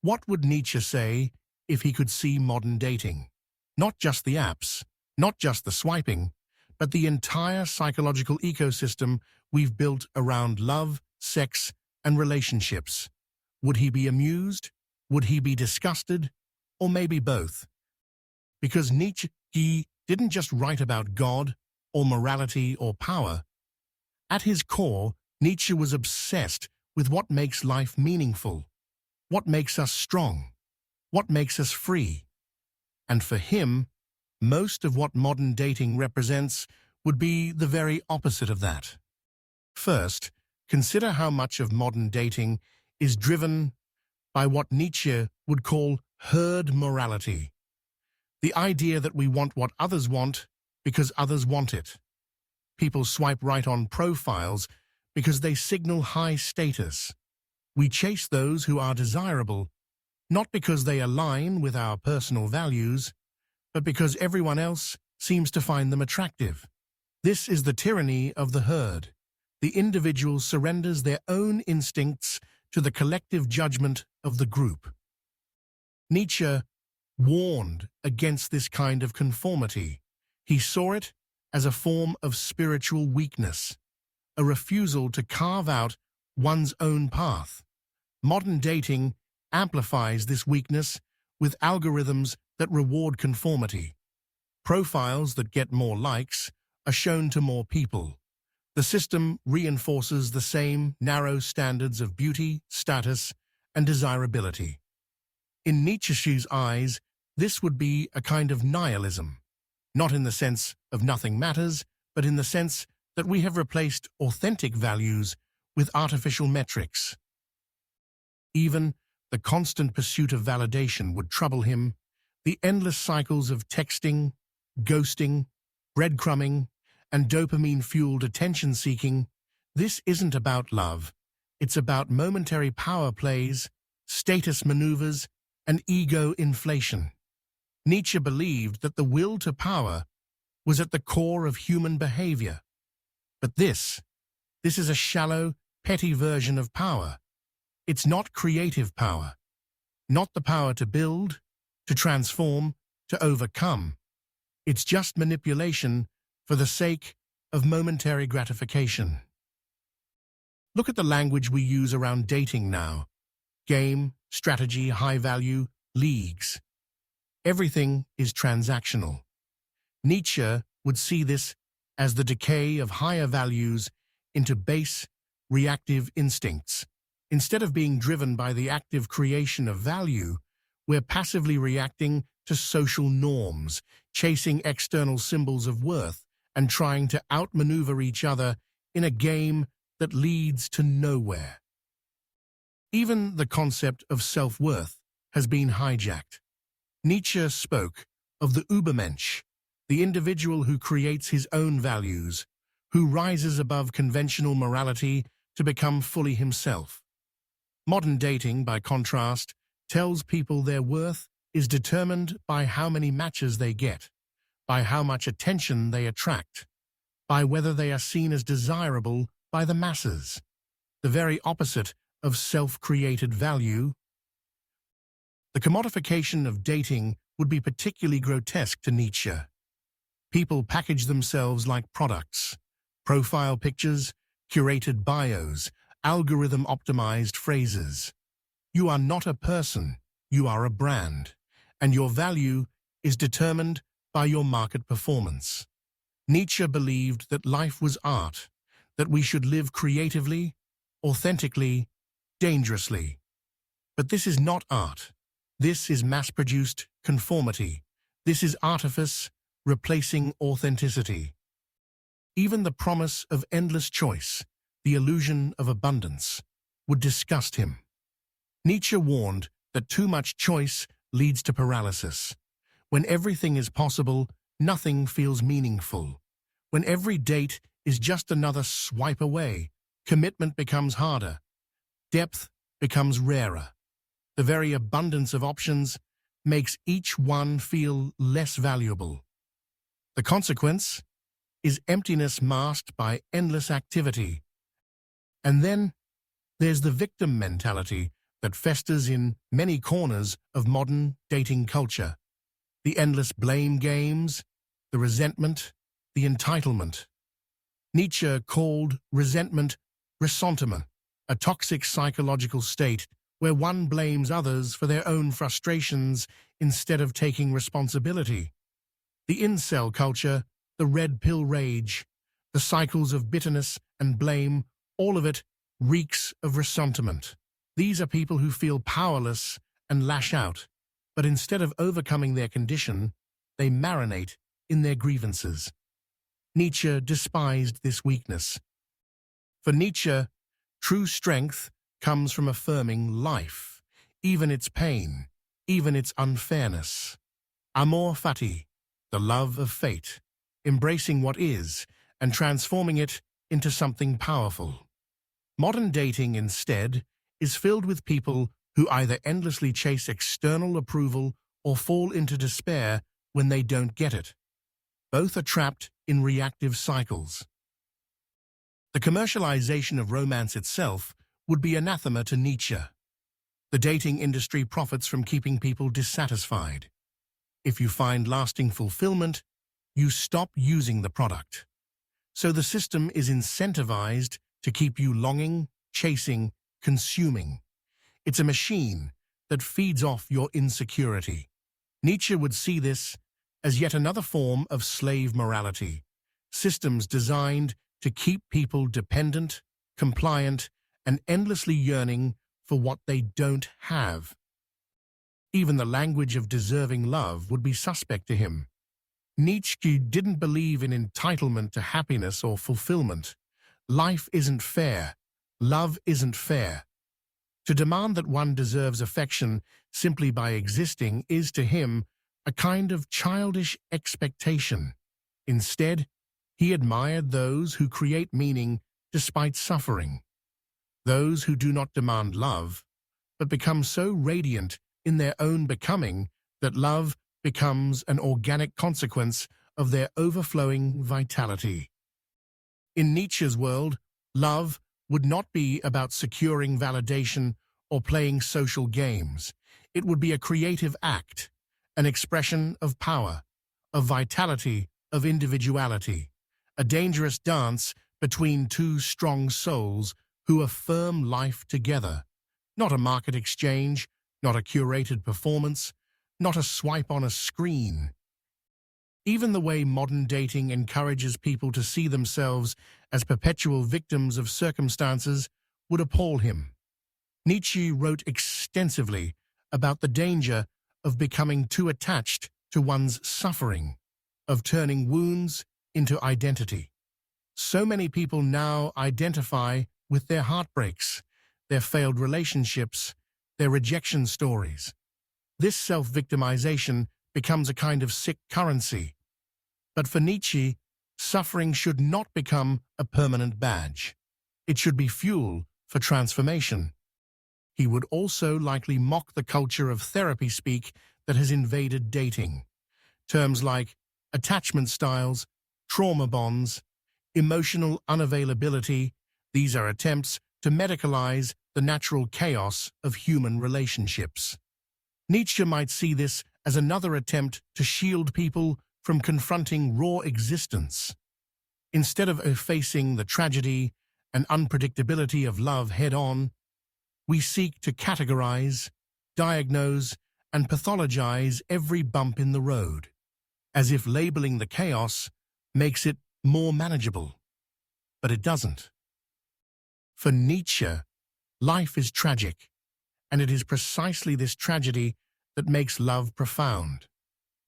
What would Nietzsche say if he could see modern dating? Not just the apps, not just the swiping, but the entire psychological ecosystem we've built around love, sex, and relationships. Would he be amused? Would he be disgusted? Or maybe both? Because Nietzsche didn't just write about God, or morality, or power. At his core, Nietzsche was obsessed with what makes life meaningful, what makes us strong, what makes us free. And for him, most of what modern dating represents would be the very opposite of that. First, consider how much of modern dating is driven by what Nietzsche would call herd morality. The idea that we want what others want because others want it. People swipe right on profiles because they signal high status. We chase those who are desirable, not because they align with our personal values, but because everyone else seems to find them attractive. This is the tyranny of the herd. The individual surrenders their own instincts to the collective judgment of the group. Nietzsche warned against this kind of conformity. He saw it as a form of spiritual weakness, a refusal to carve out one's own path. Modern dating amplifies this weakness with algorithms that reward conformity. Profiles that get more likes are shown to more people. The system reinforces the same narrow standards of beauty, status, and desirability. In Nietzsche's eyes, this would be a kind of nihilism, not in the sense of nothing matters, but in the sense that we have replaced authentic values with artificial metrics. Even the constant pursuit of validation would trouble him. The endless cycles of texting, ghosting, breadcrumbing, and dopamine-fueled attention-seeking. This isn't about love. It's about momentary power plays, status maneuvers, and ego inflation. Nietzsche believed that the will to power was at the core of human behavior. But this is a shallow, petty version of power. It's not creative power, not the power to build, to transform, to overcome. It's just manipulation for the sake of momentary gratification. Look at the language we use around dating now. Game, strategy, high value, leagues. Everything is transactional. Nietzsche would see this as the decay of higher values into base, reactive instincts. Instead of being driven by the active creation of value, we're passively reacting to social norms, chasing external symbols of worth, and trying to outmaneuver each other in a game that leads to nowhere. Even the concept of self-worth has been hijacked. Nietzsche spoke of the Übermensch, the individual who creates his own values, who rises above conventional morality to become fully himself. Modern dating, by contrast, tells people their worth is determined by how many matches they get, by how much attention they attract, by whether they are seen as desirable by the masses, the very opposite of self-created value. The commodification of dating would be particularly grotesque to Nietzsche. People package themselves like products, profile pictures, curated bios, algorithm-optimized phrases. You are not a person, you are a brand, and your value is determined by your market performance. Nietzsche believed that life was art, that we should live creatively, authentically, dangerously. But this is not art. This is mass-produced conformity. This is artifice replacing authenticity. Even the promise of endless choice, the illusion of abundance, would disgust him. Nietzsche warned that too much choice leads to paralysis. When everything is possible, nothing feels meaningful. When every date is just another swipe away, commitment becomes harder. Depth becomes rarer. The very abundance of options makes each one feel less valuable. The consequence is emptiness masked by endless activity. And then there's the victim mentality, that festers in many corners of modern dating culture. The endless blame games, the resentment, the entitlement. Nietzsche called resentment ressentiment, a toxic psychological state where one blames others for their own frustrations instead of taking responsibility. The incel culture, the red pill rage, the cycles of bitterness and blame, all of it reeks of ressentiment. These are people who feel powerless and lash out, but instead of overcoming their condition, they marinate in their grievances. Nietzsche despised this weakness. For Nietzsche, true strength comes from affirming life, even its pain, even its unfairness. Amor fati, the love of fate, embracing what is and transforming it into something powerful. Modern dating, instead, is filled with people who either endlessly chase external approval or fall into despair when they don't get it. Both are trapped in reactive cycles. The commercialization of romance itself would be anathema to Nietzsche. The dating industry profits from keeping people dissatisfied. If you find lasting fulfillment, you stop using the product. So the system is incentivized to keep you longing, chasing, consuming. It's a machine that feeds off your insecurity. Nietzsche would see this as yet another form of slave morality, systems designed to keep people dependent, compliant, and endlessly yearning for what they don't have. Even the language of deserving love would be suspect to him. Nietzsche didn't believe in entitlement to happiness or fulfillment. Life isn't fair. Love isn't fair. To demand that one deserves affection simply by existing is, to him, a kind of childish expectation. Instead, he admired those who create meaning despite suffering. Those who do not demand love, but become so radiant in their own becoming that love becomes an organic consequence of their overflowing vitality. In Nietzsche's world, love would not be about securing validation or playing social games. It would be a creative act, an expression of power, of vitality, of individuality, a dangerous dance between two strong souls who affirm life together. Not a market exchange, not a curated performance, not a swipe on a screen. Even the way modern dating encourages people to see themselves as perpetual victims of circumstances would appall him. Nietzsche wrote extensively about the danger of becoming too attached to one's suffering, of turning wounds into identity. So many people now identify with their heartbreaks, their failed relationships, their rejection stories. This self-victimization becomes a kind of sick currency. But for Nietzsche, suffering should not become a permanent badge. It should be fuel for transformation. He would also likely mock the culture of therapy speak that has invaded dating. Terms like attachment styles, trauma bonds, emotional unavailability, these are attempts to medicalize the natural chaos of human relationships. Nietzsche might see this as another attempt to shield people from confronting raw existence. Instead of facing the tragedy and unpredictability of love head-on, we seek to categorize, diagnose, and pathologize every bump in the road, as if labeling the chaos makes it more manageable. But it doesn't. For Nietzsche, life is tragic, and it is precisely this tragedy that makes love profound.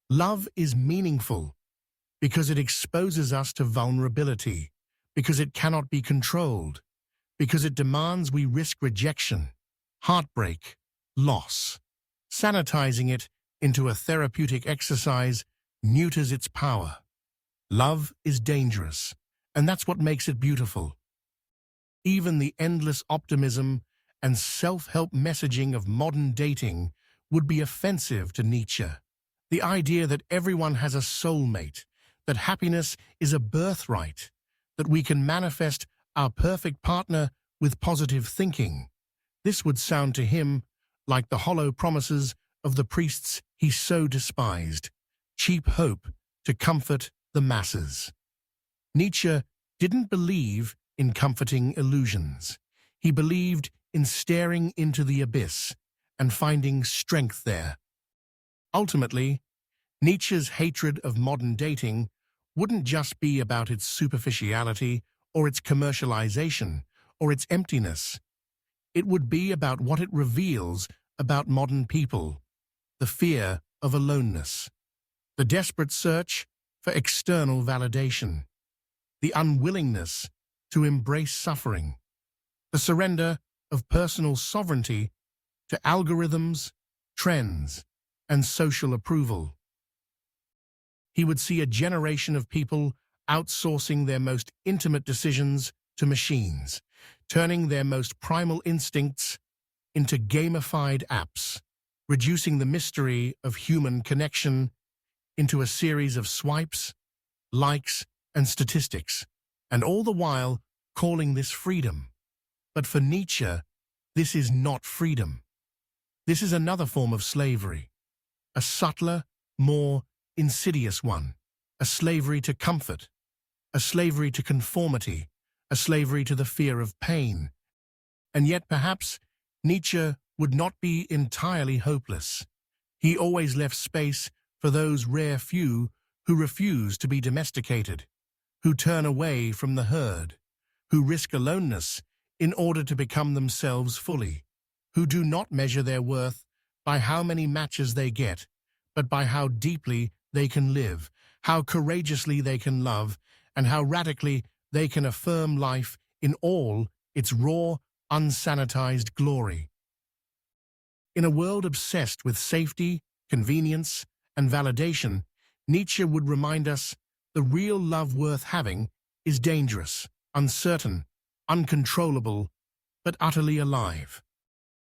Love is meaningful because it exposes us to vulnerability, because it cannot be controlled, because it demands we risk rejection, heartbreak, loss. Sanitizing it into a therapeutic exercise neuters its power. Love is dangerous, and that's what makes it beautiful. Even the endless optimism and self-help messaging of modern dating would be offensive to Nietzsche. The idea that everyone has a soulmate, that happiness is a birthright, that we can manifest our perfect partner with positive thinking. This would sound to him like the hollow promises of the priests he so despised, cheap hope to comfort the masses. Nietzsche didn't believe in comforting illusions. He believed in staring into the abyss and finding strength there. Ultimately, Nietzsche's hatred of modern dating wouldn't just be about its superficiality or its commercialization or its emptiness. It would be about what it reveals about modern people, the fear of aloneness, the desperate search for external validation, the unwillingness to embrace suffering, the surrender of personal sovereignty to algorithms, trends, and social approval. He would see a generation of people outsourcing their most intimate decisions to machines, turning their most primal instincts into gamified apps, reducing the mystery of human connection into a series of swipes, likes, and statistics, and all the while calling this freedom. But for Nietzsche, this is not freedom. This is another form of slavery, a subtler, more insidious one, a slavery to comfort, a slavery to conformity, a slavery to the fear of pain. And yet perhaps Nietzsche would not be entirely hopeless. He always left space for those rare few who refuse to be domesticated, who turn away from the herd, who risk aloneness in order to become themselves fully, who do not measure their worth by how many matches they get, but by how deeply they can live, how courageously they can love, and how radically they can affirm life in all its raw, unsanitized glory. In a world obsessed with safety, convenience, and validation, Nietzsche would remind us the real love worth having is dangerous, uncertain, uncontrollable, but utterly alive.